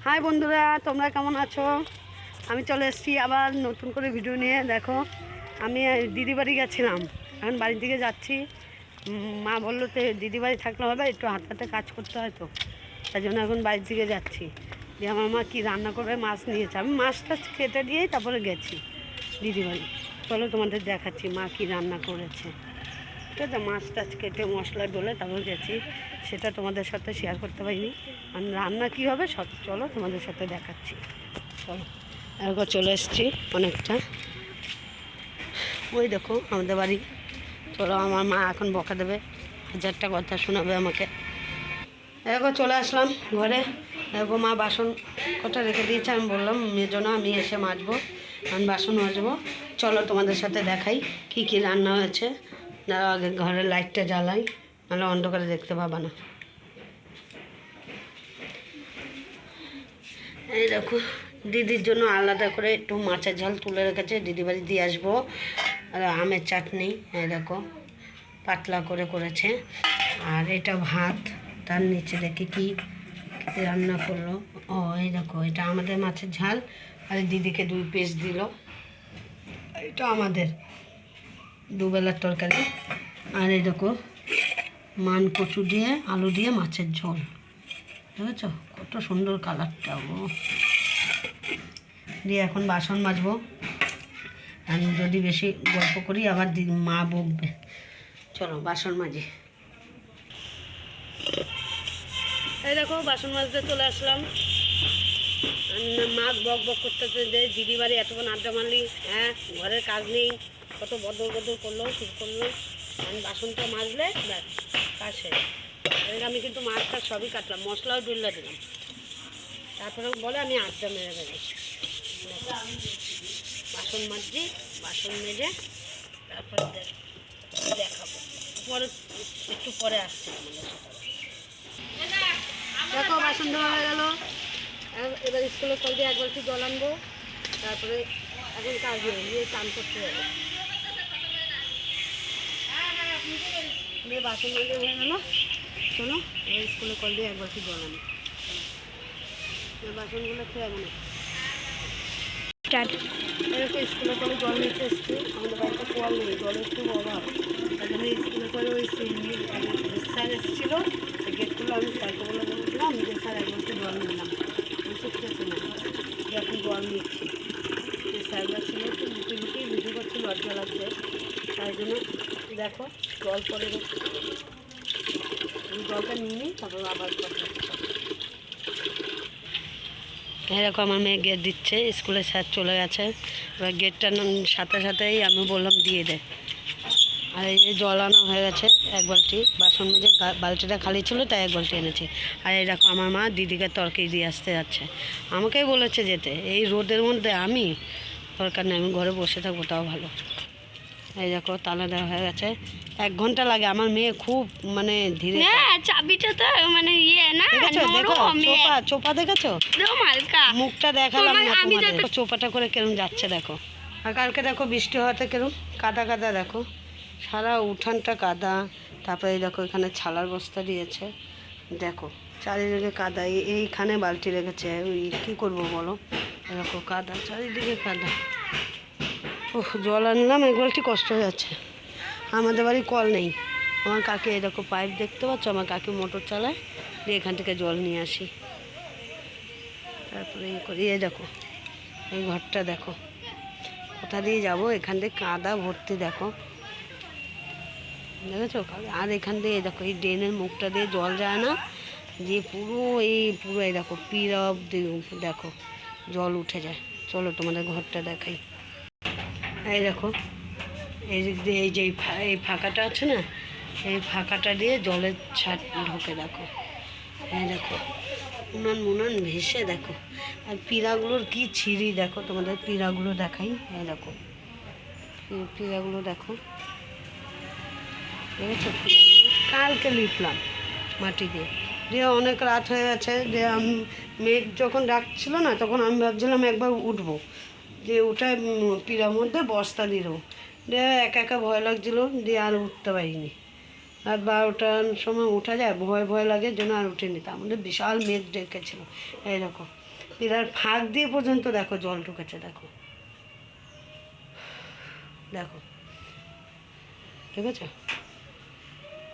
High বন্ধুরা, তোমরা কেমন আছো? আমি চলে এসেছি আবার নতুন করে ভিডিও নিয়ে। দেখো, আমি দিদি বাড়ি গেছিলাম, এখন বাড়ির দিকে যাচ্ছি। মা বললো তো দিদি বাড়ি থাকলে হবে, একটু হাত হাতে কাজ করতে হয়, তো তাই জন্য এখন বাড়ির দিকে যাচ্ছি। দিয়ে আমার মা কী রান্না করবে মাছ নিয়েছে, আমি মাছটা কেটে দিয়েই তারপরে গেছি দিদি বাড়ি। চলো তোমাদের দেখাচ্ছি মা কী রান্না করেছে। ঠিক আছে, মাছ টাছ কেটে মশলা ডলে তারপর গেছি, সেটা তোমাদের সাথে শেয়ার করতে পারিনি। আর রান্না কী হবে সব চলো তোমাদের সাথে দেখাচ্ছি। চলো, একবার চলে এসেছি অনেকটা, ওই দেখো আমাদের বাড়ি। চলো, আমার মা এখন বকা দেবে, 1000টা কথা শোনাবে আমাকে। একবার চলে আসলাম ঘরে। একবার মা বাসন কটা রেখে দিয়েছে, আমি বললাম মেয়ের জন্য আমি এসে মাজবো, আমি বাসন মাজবো। চলো তোমাদের সাথে দেখাই কী কী রান্না হয়েছে। আগে ঘরের লাইটটা জ্বালাই, নাহলে অন্ধকারে দেখতে পাবা না। এই দেখো, দিদির জন্য আলাদা করে একটু মাছের ঝাল তুলে রেখেছে, দিদি বাড়ি দিয়ে আসবো। আর আমের চাটনি এই দেখো পাতলা করে করেছে। আর এটা ভাত, তার নিচে দেখি কি রান্না করলো। ও এই দেখো, এটা আমাদের মাছের ঝাল, আর দিদিকে 2 পিস দিল। এটা আমাদের দুবেলার তরকারি। আর এই দেখো মান কচু দিয়ে আলু দিয়ে মাছের ঝোল, বুঝেছ কত সুন্দর কালারটা। ও দিয়ে এখন বাসন মাজবো। আমি যদি বেশি গল্প করি আবার মা বকবে। চলো বাসন মাজি। এই দেখো বাসন মাজতে চলে আসলাম। মা বক বক করতে দিদি বাড়ি এতক্ষণ আড্ডা মারলি, হ্যাঁ ঘরের কাজ নেই, কত বদল বদল করলো ঠিক করলো। আমি বাসনটা মাজলে ব্যাস কাজ শেষ। আমি কিন্তু মাছটা সবই কাটলাম, মশলাও ডুল্লা দিলাম, তারপরে বলে আমি আড্ডা মেরে গেলাম। বাসন মাজছি, বাসন মেজে তারপরে দেখাবো, পরে একটু পরে আসছে আমাদের সাথে। দেখো বাসন ধোয়া হয়ে গেল, এবার স্কুলের কল দিয়ে একবার একটু জল আনবো, তারপরে এখন কাজ নিয়ে চান করতে যাবো। বাসন মাজা হয়ে গেল, চলো এবার স্কুলে কল দিয়ে একবার একটু জল আনি, বাসনগুলো খেয়ে যাবো না। এরকম স্কুলে করে জল নিতে এসছি, আমাদের বাড়িতে কল নেই, জলের খুব অভাব। তাই জন্য স্কুলে করে ওই স্যার এসেছিলো, সেই গেটগুলো আমি স্যারকে বলে বলছিলাম যে স্যার একবার একটু জল নিলাম, ঠিক আছে না, এখন জল নিচ্ছি। যে স্যাররা ছিল একটু লুকিয়ে লুকিয়ে ভিডিও করছে, লজ্জা লাগছে, তাই জন্য দেখো জল পরে জলটা নিয়ে নিই, তারপর আবার এরকম আমার মেয়ে গেট দিচ্ছে, স্কুলে স্যার চলে গেছে। এবার গেটটার সাথে সাথেই আমি বললাম দিয়ে দে। আর এই যে জল আনা হয়ে গেছে 1 বালতি, বাসন মেজে বালতিটা খালি ছিল তাই 1 বালতি এনেছি। আর এই দেখো আমার মা দিদিকে তরকারি দিয়ে আসতে যাচ্ছে, আমাকেই বলেছে যেতে। এই রোদের মধ্যে আমি দরকার নেই, আমি ঘরে বসে থাকবো, তাও ভালো। এই দেখো তালা দেওয়া হয়ে গেছে, 1 ঘন্টা লাগে। আমার মেয়ে খুব মানে ধীরে, চাবিটা তো মানে না, দেখো চোপা চোপা দেখেছো, মুখটা দেখালাম না তোমাদের, চোপাটা করে কেরম যাচ্ছে দেখো। আর কালকে দেখো বৃষ্টি হওয়াতে কেরম কাদা কাদা, দেখো সারা উঠানটা কাদা। তারপরে দেখো এখানে ছালার বস্তা দিয়েছে, দেখো চারিদিকে কাদা। এইখানে বালতি রেখেছে, ওই কী করবো বলো, দেখো কাদা চারিদিকে কাদা। ও জল আনলাম 1 বালতি, কষ্ট হয়ে যাচ্ছে। আমাদের বাড়ি কল নেই, আমার কাকি এই দেখো পাইপ দেখতে পাচ্ছ, আমার কাকি মোটর চালায়, দিয়ে এখান থেকে জল নিয়ে আসি, তারপরে এই করি। এই দেখো এই ঘরটা দেখো, কোথা দিয়ে যাবো, এখান থেকে কাদা ভর্তি, দেখো দেখেছো। আর এখান দিয়ে দেখো এই ড্রেনের মুখটা দিয়ে জল যায় না, যে পুরো এই দেখো পিরব দেখো জল উঠে যায়। চলো তোমাদের ঘরটা দেখাই। এই দেখো এই দিক দিয়ে এই যে এই ফাঁকাটা আছে না, এই ফাঁকাটা দিয়ে জলের ছাট ঢোকে, দেখো এই দেখো উনান মুনান ভেসে, দেখো। আর পিঁড়াগুলোর কি ছিঁড়ি, দেখো তোমাদের পিঁড়াগুলো দেখাই। এই দেখো পিঁড়াগুলো দেখো, দেখেছো পিঁড়াগুলো কালকে লিপলাম মাটি দিয়ে অনেক রাত হয়ে গেছে। দিয়ে আমি মেঘ যখন ডাকছিল না, তখন আমি ভাবছিলাম একবার উঠবো, যে উঠে পিঁড়ার মধ্যে বস্তা দিয়ে দেবো। দিয়ে একা একা ভয় লাগছিলো, দিয়ে আর উঠতে পারিনি। রাত 12টার সময় উঠা যায়, ভয় ভয় লাগে, জন্য আর উঠিনি। তার মধ্যে বিশাল মেঘ ডেকেছিল। এই দেখো পিঁড়ার ফাঁক দিয়ে পর্যন্ত দেখো জল ঢুকেছে, দেখো দেখো, ঠিক আছে।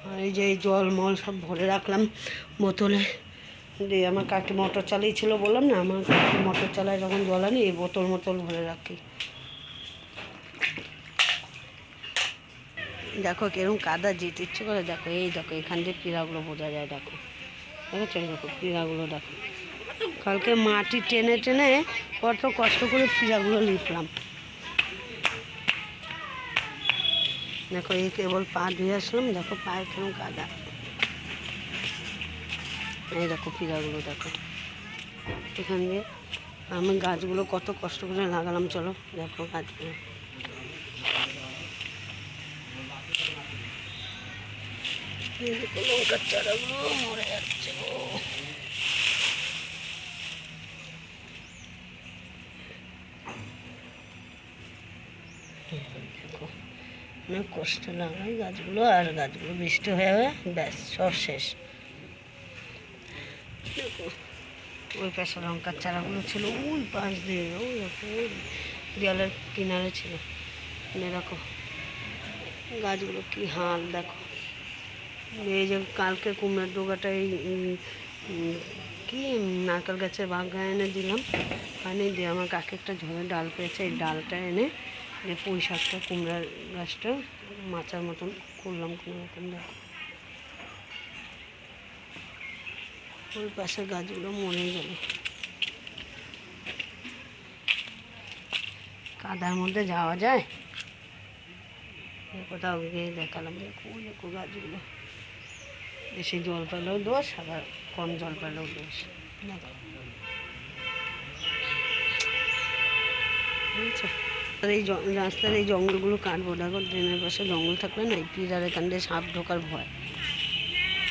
আর এই যে এই জল মল সব ভরে রাখলাম বোতলে দিয়ে। আমার কাকি মোটর চালিয়েছিল, বললাম না, আমার কাকি মোটর চালায় যখন জল আনি এই বোতল ভরে রাখি। দেখো কিরকম কাদা যেতে ইচ্ছে করে, দেখো এই দেখো এখান দিয়ে পিঁড়াগুলো বোঝা যায়, দেখো দেখো এই দেখো পিঁড়াগুলো দেখো। কালকে মাটি টেনে টেনে কত কষ্ট করে পিঁড়াগুলো লিপলাম। দেখো এই কেবল পা ধুয়ে আসলাম, দেখো পায়ে কেমন কাদা। এই দেখো পিঁড়াগুলো দেখো এখান দিয়ে। আমি গাছগুলো কত কষ্ট করে লাগালাম, চলো দেখো গাছগুলো। লঙ্কার চারাগুলো মরে যাচ্ছে গো। দেখো অনেক কষ্ট লাগাই গাছগুলো, আর গাছগুলো বৃষ্টি হয়ে যাবে, ব্যাস সব শেষ। দেখো ওই পাশে লঙ্কার চারাগুলো ছিল, ওই পাশ দিয়ে, ওই দেখো ওই দেয়ালের কিনারে ছিল। দেখো গাছগুলো কি হাল দেখো। এই যে কালকে কুমড়ার ডোগাটা এই কি নারকেল গাছের বাগানে এনে দিলাম, এনে দিয়ে আমার কাকে একটা ঝড়ের ডাল পেয়েছে, এই ডালটা এনে যে পুঁই শাকটা কুমড়ার গাছটা মাচার মতন করলাম কোনো রকম। দেখো ওই পাশের গাছগুলো মরে গেল, কাদার মধ্যে যাওয়া যায়? কোথাও গিয়ে দেখালাম, দেখো ওই দেখো গাছগুলো। বেশি জল পেলেও দোষ, আবার কম জল পেলেও দোষ। দেখো বুঝছো? আর এই রাস্তার এই জঙ্গলগুলো কাটবো, দেখো ড্রেনের পাশে জঙ্গল থাকলে না এই পিঁড়ার এখান দিয়ে সাপ ঢোকার ভয়,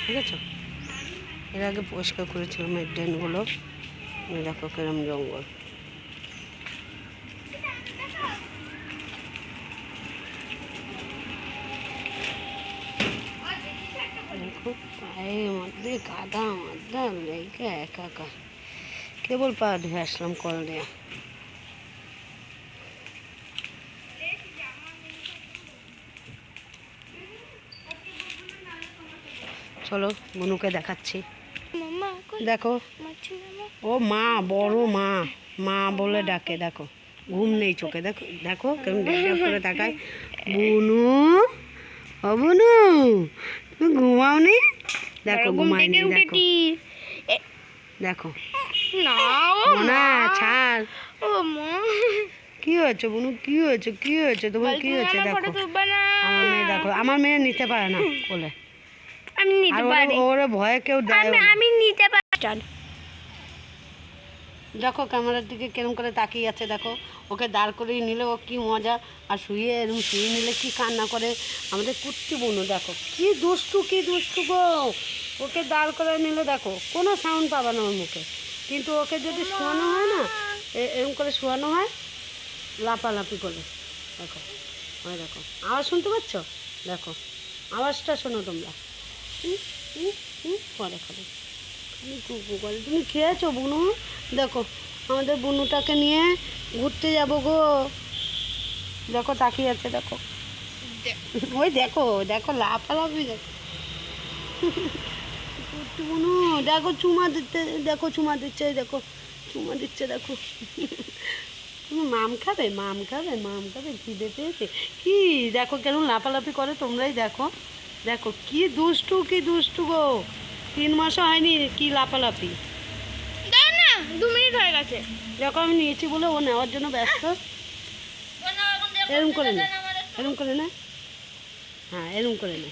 ঠিক আছে। এর আগে পরিষ্কার করেছিলাম এই ড্রেনগুলো, দেখো কিরম জঙ্গল। দেখো পায়ের মধ্যে কাদা মাদা লেগে একাকার, কেবল পা ধুয়ে আসলাম কল দিয়ে। চলো বনুকে দেখাচ্ছি, দেখো ও মা, বড় মা, মা বলে ডাকে, দেখো ঘুম নেই চোখে, দেখো দেখো কেমন ড্যাপ করে তাকায়। বুনু ও বুনু তুমি ঘুমাওনি? দেখো ঘুমায়নি, দেখো দেখো না ছাড়। কি হয়েছে বুনু, কি হয়েছে, কি হয়েছে তোমার, কি হয়েছে? দেখো আমার মেয়ে, দেখো আমার মেয়ে নিতে পারে না কোলে, আমি নিতে পারি, ওরে ভয়ে কেউ দেয় না। আমি নিতে পারি। দেখো ক্যামেরার দিকে কেরম করে তাকিয়ে আছে, দেখো ওকে দাঁড় করিয়ে নিলে ও কি মজা, আর শুয়ে এরকম শুয়ে নিলে কি কান্না করে আমাদের কুট্টি বোনু। দেখো কি দুষ্টু, কি দুষ্টু গো। ওকে দাঁড় করে নিলে দেখো কোনো সাউন্ড পাবে না ওর মুখে, কিন্তু ওকে যদি শোয়ানো হয় না, এরকম করে শোয়ানো হয় লাপালাপি করে। দেখো ওই দেখো আওয়াজ শুনতে পাচ্ছ? দেখো আওয়াজটা শোনো তোমরা, পরে খাবে। তুমি খেয়েছো বুনু? দেখো আমাদের বুনুটাকে নিয়ে ঘুরতে যাবো গো, দেখো তাকিয়ে আছে, দেখো ওই দেখো দেখো লাফালাফি, দেখো বুনু দেখো চুমা দিচ্ছে, দেখো চুমা দিচ্ছে, দেখো চুমা দিচ্ছে, দেখো তুমি মাম খাবে, মাম খাবে, মাম খাবে, খিদে পেয়েছে কি? দেখো কেন লাফালাফি করে, তোমরাই দেখো, দেখো কি দুষ্টু, কি দুষ্টু গো। 3 মাসও হয়নি কি লাফালাফি। না 2 মিনিট হয়ে গেছে, দেখো আমি নিয়েছি বলে ও নেওয়ার জন্য ব্যস্ত। এরম করে না, এরম করে না, হ্যাঁ এরম করে না।